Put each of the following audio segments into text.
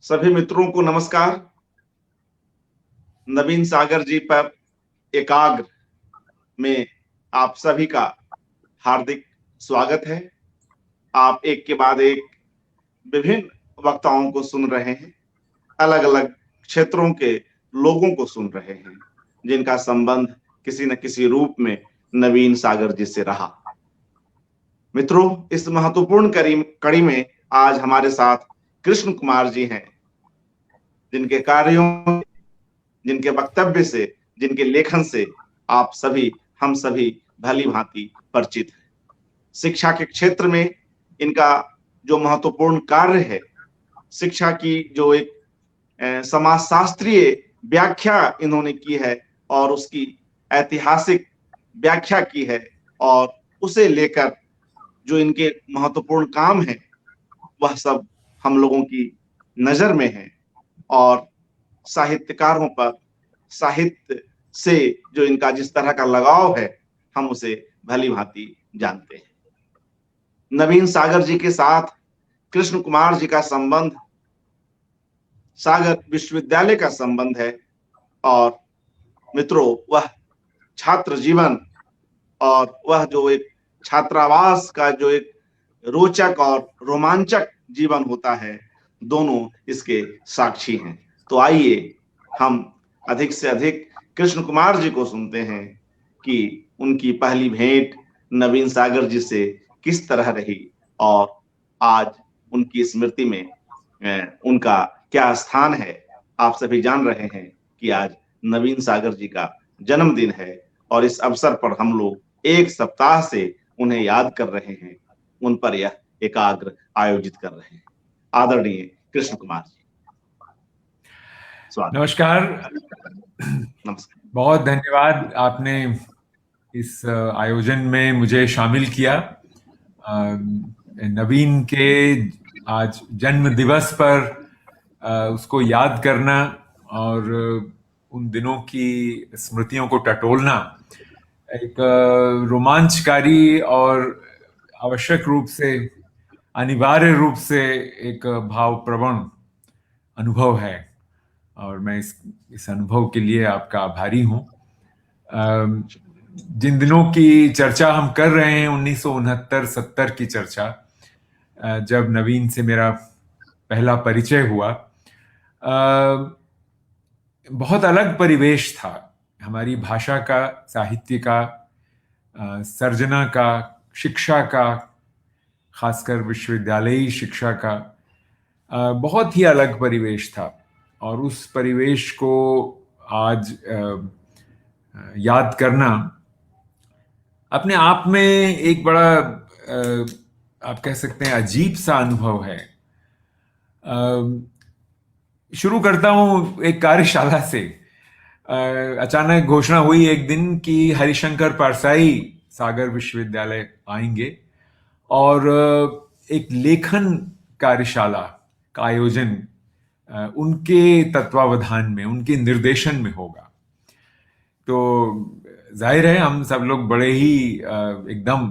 सभी मित्रों को नमस्कार। नवीन सागर जी पर एकाग्र में आप सभी का हार्दिक स्वागत है। आप एक के बाद एक विभिन्न वक्ताओं को सुन रहे हैं, अलग अलग क्षेत्रों के लोगों को सुन रहे हैं, जिनका संबंध किसी न किसी रूप में नवीन सागर जी से रहा। मित्रों, इस महत्वपूर्ण कड़ी में आज हमारे साथ कृष्ण कुमार जी हैं, जिनके कार्यों, जिनके वक्तव्य से, जिनके लेखन से आप सभी, हम सभी भली भांति परिचित हैं। शिक्षा के क्षेत्र में इनका जो महत्वपूर्ण कार्य है, शिक्षा की जो एक समाजशास्त्रीय व्याख्या इन्होंने की है और उसकी ऐतिहासिक व्याख्या की है, और उसे लेकर जो इनके महत्वपूर्ण काम है वह सब हम लोगों की नजर में है। और साहित्यकारों पर, साहित्य से जो इनका जिस तरह का लगाव है, हम उसे भली भांति जानते हैं। नवीन सागर जी के साथ कृष्ण कुमार जी का संबंध सागर विश्वविद्यालय का संबंध है। और मित्रों, वह छात्र जीवन और वह जो एक छात्रावास का जो एक रोचक और रोमांचक जीवन होता है, दोनों इसके साक्षी हैं। तो आइए हम अधिक से अधिक कृष्ण कुमार जी को सुनते हैं कि उनकी पहली भेंट नवीन सागर जी से किस तरह रही और आज उनकी स्मृति में उनका क्या स्थान है। आप सभी जान रहे हैं कि आज नवीन सागर जी का जन्मदिन है और इस अवसर पर हम लोग एक सप्ताह से उन्हें याद कर रहे हैं, उन पर यह एकाग्र आयोजित कर रहे हैं। आदरणीय कृष्ण कुमार जी, स्वागत। नमस्कार। नमस्कार। बहुत धन्यवाद, आपने इस आयोजन में मुझे शामिल किया। नवीन के आज जन्म दिवस पर उसको याद करना और उन दिनों की स्मृतियों को टटोलना एक रोमांचकारी और आवश्यक रूप से, अनिवार्य रूप से एक भावप्रवण अनुभव है और मैं इस अनुभव के लिए आपका आभारी हूं। जिन दिनों की चर्चा हम कर रहे हैं, 1969-70 की चर्चा, जब नवीन से मेरा पहला परिचय हुआ, बहुत अलग परिवेश था। हमारी भाषा का, साहित्य का, सर्जना का, शिक्षा का, खासकर विश्वविद्यालयी शिक्षा का बहुत ही अलग परिवेश था। और उस परिवेश को आज याद करना अपने आप में एक बड़ा आप कह सकते हैं अजीब सा अनुभव है। शुरू करता हूं एक कार्यशाला से। अचानक घोषणा हुई एक दिन कि हरिशंकर परसाई सागर विश्वविद्यालय आएंगे और एक लेखन कार्यशाला का आयोजन उनके तत्वावधान में, उनके निर्देशन में होगा। तो जाहिर है हम सब लोग बड़े ही एकदम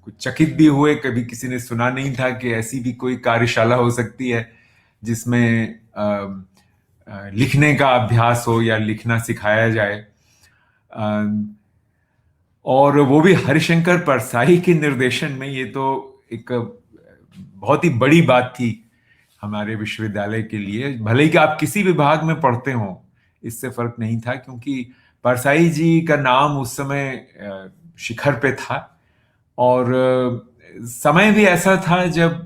कुछ चकित भी हुए। कभी किसी ने सुना नहीं था कि ऐसी भी कोई कार्यशाला हो सकती है जिसमें लिखने का अभ्यास हो या लिखना सिखाया जाए, और वो भी हरिशंकर परसाई के निर्देशन में। ये तो एक बहुत ही बड़ी बात थी हमारे विश्वविद्यालय के लिए। भले ही कि आप किसी विभाग में पढ़ते हो, इससे फर्क नहीं था, क्योंकि परसाई जी का नाम उस समय शिखर पे था। और समय भी ऐसा था जब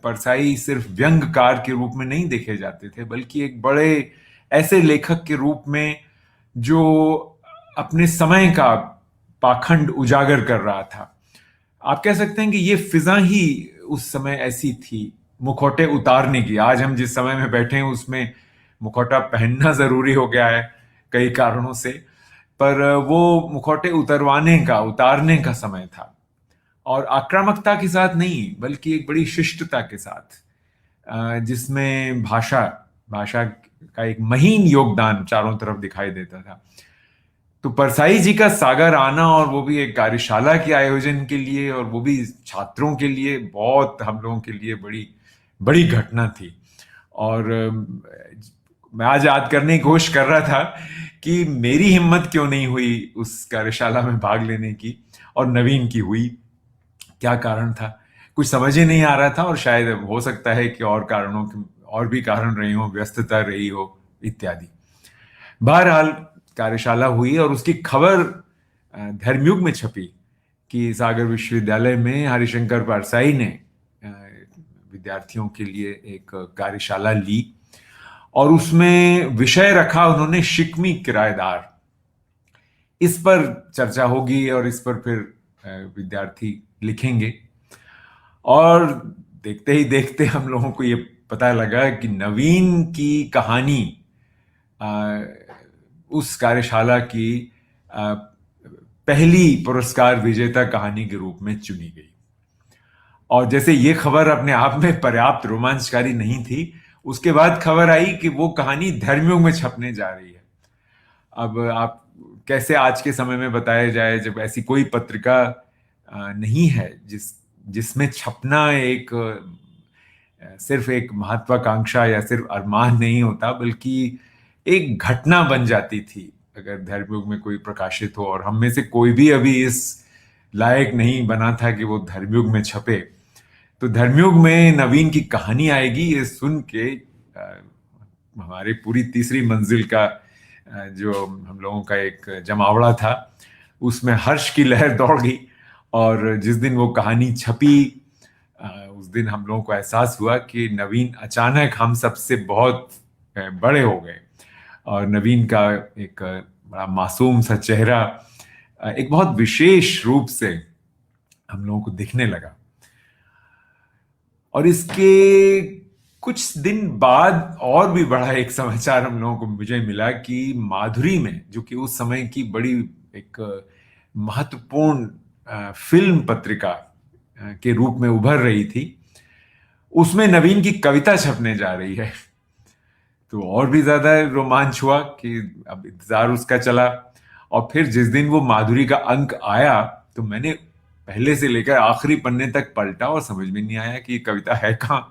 परसाई सिर्फ व्यंग्यकार के रूप में नहीं देखे जाते थे, बल्कि एक बड़े ऐसे लेखक के रूप में जो अपने समय का पाखंड उजागर कर रहा था। आप कह सकते हैं कि ये फिजा ही उस समय ऐसी थी, मुखौटे उतारने की। आज हम जिस समय में बैठे हैं उसमें मुखौटा पहनना जरूरी हो गया है कई कारणों से, पर वो मुखौटे उतारने का समय था। और आक्रामकता के साथ नहीं, बल्कि एक बड़ी शिष्टता के साथ, जिसमें भाषा का एक महीन योगदान चारों तरफ दिखाई देता था। तो परसाई जी का सागर आना, और वो भी एक कार्यशाला के आयोजन के लिए, और वो भी छात्रों के लिए, बहुत हम लोगों के लिए बड़ी बड़ी घटना थी। और मैं आज याद करने की कोशिश कर रहा था कि मेरी हिम्मत क्यों नहीं हुई उस कार्यशाला में भाग लेने की और नवीन की हुई। क्या कारण था, कुछ समझ ही नहीं आ रहा था, और शायद हो सकता है कि और कारणों के और भी कारण रहे हो, व्यस्तता रही हो इत्यादि। बहरहाल कार्यशाला हुई और उसकी खबर धर्मयुग में छपी कि सागर विश्वविद्यालय में हरिशंकर परसाई ने विद्यार्थियों के लिए एक कार्यशाला ली और उसमें विषय रखा उन्होंने शिकमी किराएदार। इस पर चर्चा होगी और इस पर फिर विद्यार्थी लिखेंगे। और देखते ही देखते हम लोगों को ये पता लगा कि नवीन की कहानी उस कार्यशाला की पहली पुरस्कार विजेता कहानी के रूप में चुनी गई। और जैसे ये खबर अपने आप में पर्याप्त रोमांचकारी नहीं थी, उसके बाद खबर आई कि वो कहानी धर्मयुग में छपने जा रही है। अब आप कैसे आज के समय में बताया जाए, जब ऐसी कोई पत्रिका नहीं है जिसमें छपना एक सिर्फ एक महत्वाकांक्षा या सिर्फ अरमान नहीं होता, बल्कि एक घटना बन जाती थी अगर धर्मयुग में कोई प्रकाशित हो। और हम में से कोई भी अभी इस लायक नहीं बना था कि वो धर्मयुग में छपे। तो धर्मयुग में नवीन की कहानी आएगी, ये सुन के हमारे पूरी तीसरी मंजिल का जो हम लोगों का एक जमावड़ा था, उसमें हर्ष की लहर दौड़ गई। और जिस दिन वो कहानी छपी उस दिन हम लोगों को एहसास हुआ कि नवीन अचानक हम सबसे बहुत बड़े हो गए और नवीन का एक बड़ा मासूम सा चेहरा एक बहुत विशेष रूप से हम लोगों को दिखने लगा। और इसके कुछ दिन बाद और भी बड़ा एक समाचार हम लोगों को मुझे मिला कि माधुरी में, जो कि उस समय की बड़ी एक महत्वपूर्ण फिल्म पत्रिका के रूप में उभर रही थी, उसमें नवीन की कविता छपने जा रही है। तो और भी ज्यादा रोमांच हुआ कि अब इंतजार उसका चला। और फिर जिस दिन वो माधुरी का अंक आया तो मैंने पहले से लेकर आखिरी पन्ने तक पलटा और समझ में नहीं आया कि ये कविता है कहां।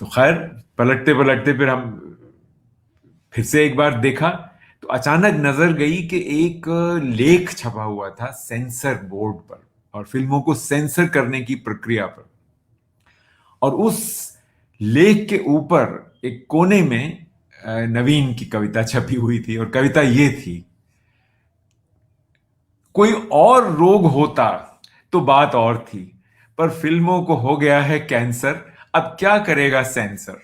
तो खैर पलटते पलटते फिर हम फिर से एक बार देखा तो अचानक नजर गई कि एक लेख छपा हुआ था सेंसर बोर्ड पर और फिल्मों को सेंसर करने की प्रक्रिया पर। और उस लेख के ऊपर एक कोने में नवीन की कविता छपी हुई थी और कविता ये थी, कोई और रोग होता तो बात और थी, पर फिल्मों को हो गया है कैंसर, अब क्या करेगा सेंसर।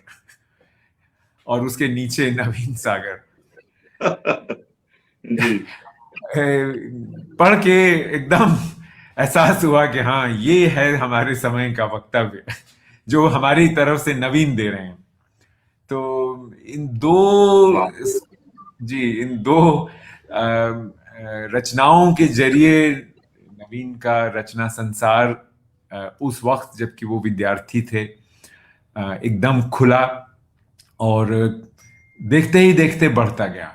और उसके नीचे नवीन सागर। जी। पढ़ के एकदम एहसास हुआ कि हाँ, ये है हमारे समय का वक्तव्य जो हमारी तरफ से नवीन दे रहे हैं। तो इन दो रचनाओं के जरिए नवीन का रचना संसार उस वक्त जबकि वो विद्यार्थी थे एकदम खुला और देखते ही देखते बढ़ता गया।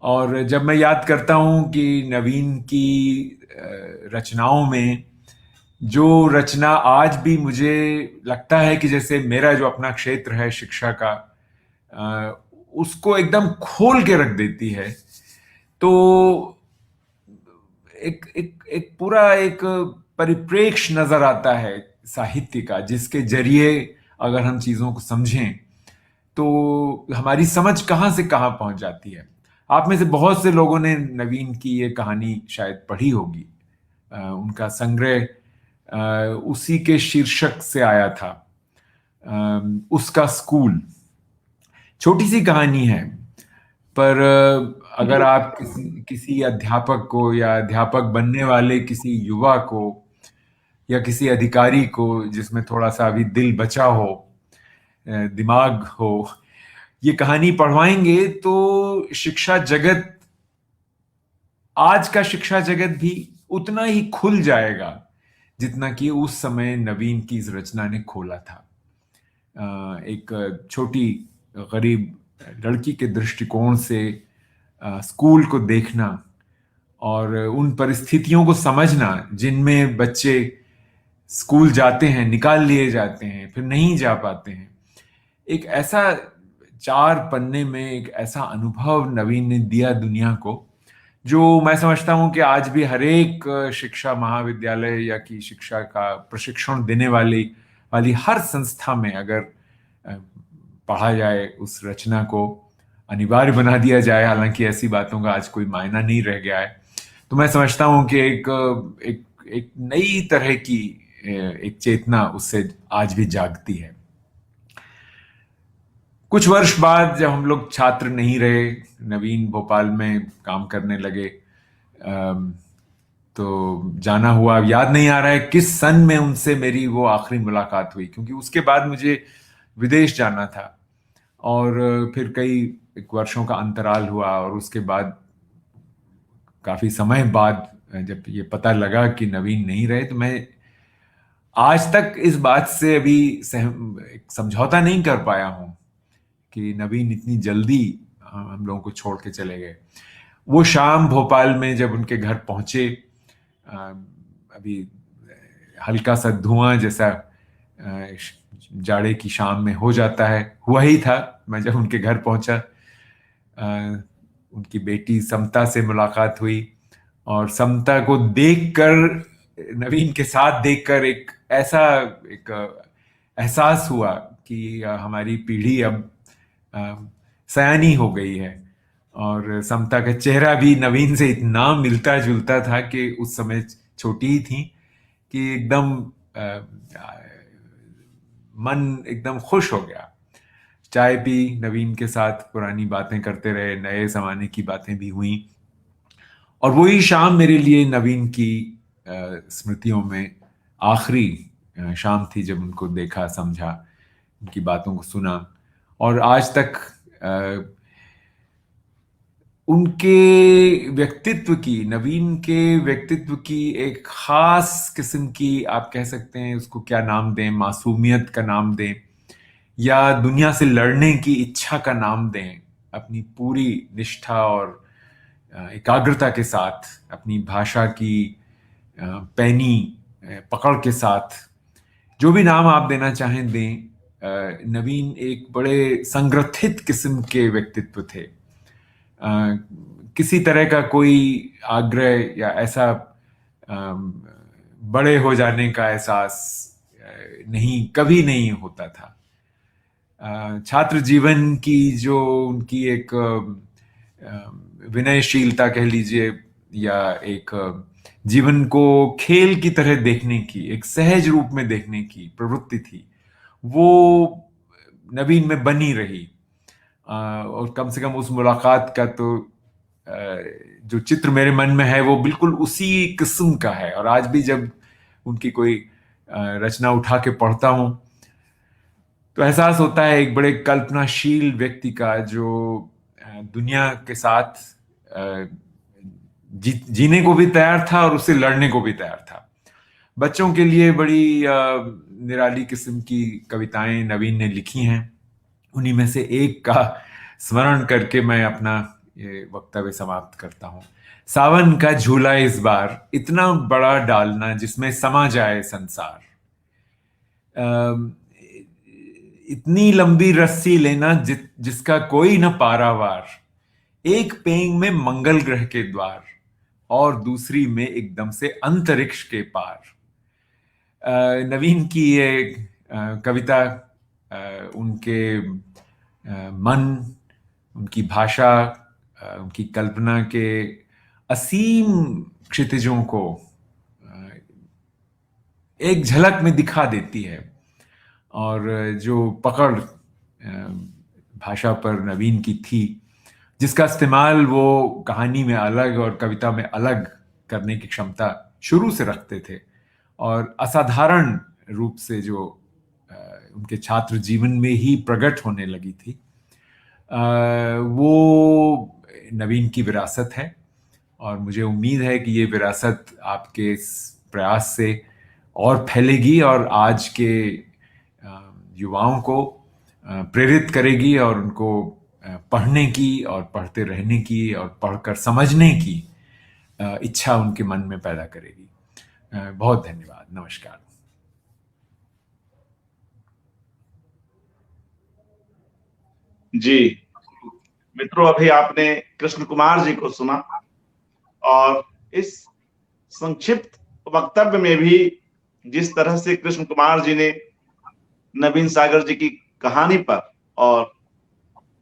और जब मैं याद करता हूं कि नवीन की रचनाओं में जो रचना आज भी मुझे लगता है कि जैसे मेरा जो अपना क्षेत्र है शिक्षा का, उसको एकदम खोल के रख देती है, तो एक पूरा एक परिप्रेक्ष्य नजर आता है साहित्य का, जिसके जरिए अगर हम चीजों को समझें तो हमारी समझ कहां से कहां पहुंच जाती है। आप में से बहुत से लोगों ने नवीन की ये कहानी शायद पढ़ी होगी। उनका संग्रह उसी के शीर्षक से आया था, उसका स्कूल। छोटी सी कहानी है, पर अगर आप किसी अध्यापक को या अध्यापक बनने वाले किसी युवा को या किसी अधिकारी को जिसमें थोड़ा सा अभी दिल बचा हो, दिमाग हो, ये कहानी पढ़वाएंगे तो शिक्षा जगत, आज का शिक्षा जगत भी उतना ही खुल जाएगा जितना कि उस समय नवीन की इस रचना ने खोला था। एक छोटी गरीब लड़की के दृष्टिकोण से स्कूल को देखना और उन परिस्थितियों को समझना जिनमें बच्चे स्कूल जाते हैं, निकाल लिए जाते हैं, फिर नहीं जा पाते हैं, एक ऐसा 4 पन्ने में एक ऐसा अनुभव नवीन ने दिया दुनिया को, जो मैं समझता हूं कि आज भी हर एक शिक्षा महाविद्यालय या की शिक्षा का प्रशिक्षण देने वाली हर संस्था में अगर अ, पढ़ा जाए, उस रचना को अनिवार्य बना दिया जाए, हालांकि ऐसी बातों का आज कोई मायना नहीं रह गया है, तो मैं समझता हूं कि एक एक नई तरह की एक चेतना उससे आज भी जागती है। कुछ वर्ष बाद जब हम लोग छात्र नहीं रहे, नवीन भोपाल में काम करने लगे, तो जाना हुआ, याद नहीं आ रहा है किस सन में उनसे मेरी वो आखिरी मुलाकात हुई, क्योंकि उसके बाद मुझे विदेश जाना था और फिर कई एक वर्षों का अंतराल हुआ, और उसके बाद काफी समय बाद जब ये पता लगा कि नवीन नहीं रहे, तो मैं आज तक इस बात से अभी एक समझौता नहीं कर पाया हूं कि नवीन इतनी जल्दी हम लोगों को छोड़ के चले गए। वो शाम भोपाल में जब उनके घर पहुंचे, अभी हल्का सा धुआं जैसा जाड़े की शाम में हो जाता है, हुआ ही था। मैं जब उनके घर पहुंचा, उनकी बेटी समता से मुलाकात हुई, और समता को देखकर, नवीन के साथ देखकर एक ऐसा एक एहसास हुआ कि हमारी पीढ़ी अब सयानी हो गई है। और समता का चेहरा भी नवीन से इतना मिलता जुलता था कि उस समय छोटी ही थी कि एकदम मन एकदम खुश हो गया। चाय पी, नवीन के साथ पुरानी बातें करते रहे, नए जमाने की बातें भी हुई, और वही शाम मेरे लिए नवीन की स्मृतियों में आखिरी शाम थी जब उनको देखा, समझा, उनकी बातों को सुना। और आज तक उनके व्यक्तित्व की, नवीन के व्यक्तित्व की एक खास किस्म की, आप कह सकते हैं उसको क्या नाम दें, मासूमियत का नाम दें, या दुनिया से लड़ने की इच्छा का नाम दें, अपनी पूरी निष्ठा और एकाग्रता के साथ, अपनी भाषा की पैनी पकड़ के साथ, जो भी नाम आप देना चाहें दें, नवीन एक बड़े संग्रथित किस्म के व्यक्तित्व थे। किसी तरह का कोई आग्रह या ऐसा बड़े हो जाने का एहसास नहीं, कभी नहीं होता था। छात्र जीवन की जो उनकी एक विनयशीलता कह लीजिए, या एक जीवन को खेल की तरह देखने की, एक सहज रूप में देखने की प्रवृत्ति थी, वो नवीन में बनी रही। और कम से कम उस मुलाकात का तो जो चित्र मेरे मन में है वो बिल्कुल उसी किस्म का है। और आज भी जब उनकी कोई रचना उठा के पढ़ता हूं, तो एहसास होता है एक बड़े कल्पनाशील व्यक्ति का, जो दुनिया के साथ जीने को भी तैयार था और उससे लड़ने को भी तैयार था। बच्चों के लिए बड़ी निराली किस्म की कविताएं नवीन ने लिखी हैं। उन्हीं में से एक का स्मरण करके मैं अपना ये वक्तव्य समाप्त करता हूं। सावन का झूला इस बार इतना बड़ा डालना जिसमें समा जाए संसार, इतनी लंबी रस्सी लेना जिसका कोई न पारावार, एक पेंग में मंगल ग्रह के द्वार और दूसरी में एकदम से अंतरिक्ष के पार। नवीन की ये कविता उनके मन, उनकी भाषा, उनकी कल्पना के असीम क्षितिजों को एक झलक में दिखा देती है। और जो पकड़ भाषा पर नवीन की थी, जिसका इस्तेमाल वो कहानी में अलग और कविता में अलग करने की क्षमता शुरू से रखते थे, और असाधारण रूप से जो उनके छात्र जीवन में ही प्रकट होने लगी थी, वो नवीन की विरासत है। और मुझे उम्मीद है कि ये विरासत आपके इस प्रयास से और फैलेगी और आज के युवाओं को प्रेरित करेगी, और उनको पढ़ने की और पढ़ते रहने की और पढ़कर समझने की इच्छा उनके मन में पैदा करेगी। बहुत धन्यवाद। नमस्कार। जी मित्रों, अभी आपने कृष्ण कुमार जी को सुना और इस संक्षिप्त वक्तव्य में भी जिस तरह से कृष्ण कुमार जी ने नवीन सागर जी की कहानी पर और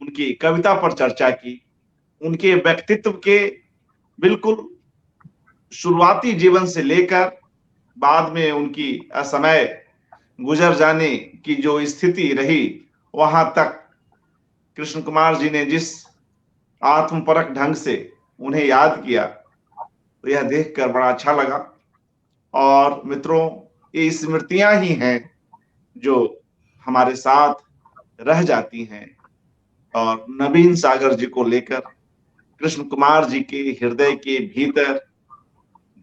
उनकी कविता पर चर्चा की, उनके व्यक्तित्व के बिल्कुल शुरुआती जीवन से लेकर बाद में उनकी असमय गुजर जाने की जो स्थिति रही, वहां तक कृष्ण कुमार जी ने जिस आत्मपरक ढंग से उन्हें याद किया, तो यह देखकर बड़ा अच्छा लगा। और मित्रों, ये स्मृतियां ही हैं जो हमारे साथ रह जाती हैं। और नवीन सागर जी को लेकर कृष्ण कुमार जी के हृदय के भीतर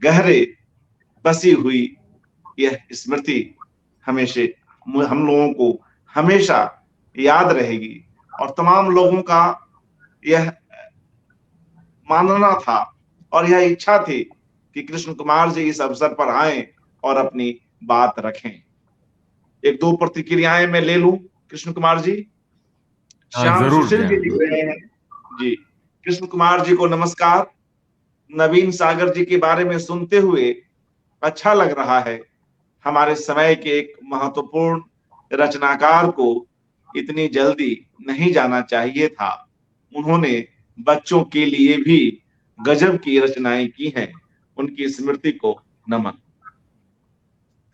गहरे बसी हुई यह स्मृति हमेशा हम लोगों को हमेशा याद रहेगी। और तमाम लोगों का यह मानना था और यह इच्छा थी कि कृष्ण कुमार जी इस अवसर पर आए और अपनी बात रखें। एक दो प्रतिक्रियाएं मैं ले लूं। कृष्ण कुमार जी, हाँ, श्याम जरूर सुशील जी जयंत लिख जी। रहे हैं, जी, कृष्ण कुमार जी को नमस्कार। नवीन सागर जी के बारे में सुनते हुए अच्छा लग रहा है। हमारे समय के एक महत्वपूर्ण रचनाकार को इतनी जल्दी नहीं जाना चाहिए था। उन्होंने बच्चों के लिए भी गजब की रचनाएं की हैं। उनकी स्मृति को नमन।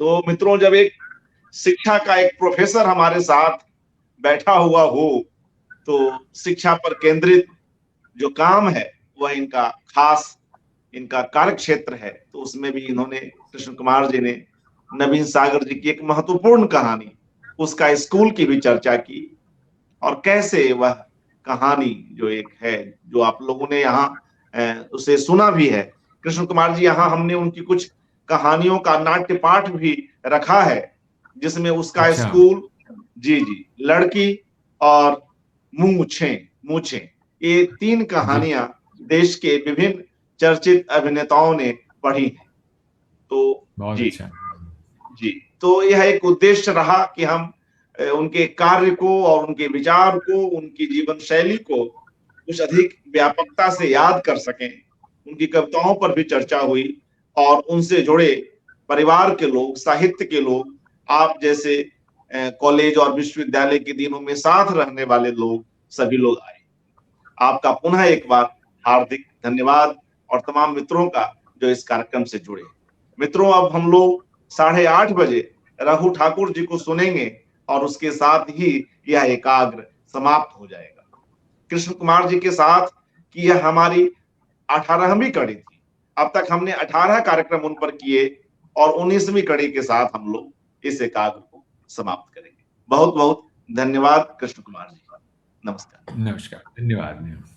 तो मित्रों, जब एक शिक्षा का एक प्रोफेसर हमारे साथ बैठा हुआ हो, तो शिक्षा पर केंद्रित जो काम है वह इनका खास इनका कार्य क्षेत्र है। तो उसमें भी इन्होंने, कृष्ण कुमार जी ने, नवीन सागर जी की एक महत्वपूर्ण कहानी, उसका स्कूल की भी चर्चा की। और कैसे वह कहानी जो एक है, जो आप लोगों ने यहाँ उसे सुना भी है। कृष्ण कुमार जी, यहाँ हमने उनकी कुछ कहानियों का नाट्य पाठ भी रखा है, जिसमें उसका अच्छा। स्कूल, जी जी, लड़की और मूछे मूछे, ये तीन जी, कहानियां देश के विभिन्न चर्चित अभिनेताओं ने पढ़ी हैं। तो बहुत जी अच्छा। जी, तो यह एक उद्देश्य रहा कि हम उनके कार्य को और उनके विचार को, उनकी जीवन शैली को कुछ अधिक व्यापकता से याद कर सकें। उनकी कविताओं पर भी चर्चा हुई और उनसे जुड़े परिवार के लोग, साहित्य के लोग, आप जैसे कॉलेज और विश्वविद्यालय के दिनों में साथ रहने वाले लोग, सभी लोग आए। आपका पुनः एक बार हार्दिक धन्यवाद और तमाम मित्रों का जो इस कार्यक्रम से जुड़े। मित्रों, अब हम लोग 8:30 बजे रघु ठाकुर जी को सुनेंगे और उसके साथ ही यह एकाग्र समाप्त हो जाएगा। कृष्ण कुमार जी के साथ की यह हमारी 18वीं कड़ी थी। अब तक हमने 18 कार्यक्रम उन पर किए और 19वीं कड़ी के साथ हम लोग इस एकाग्र को समाप्त करेंगे। बहुत बहुत धन्यवाद कृष्ण कुमार जी। नमस्कार। नमस्कार, धन्यवाद।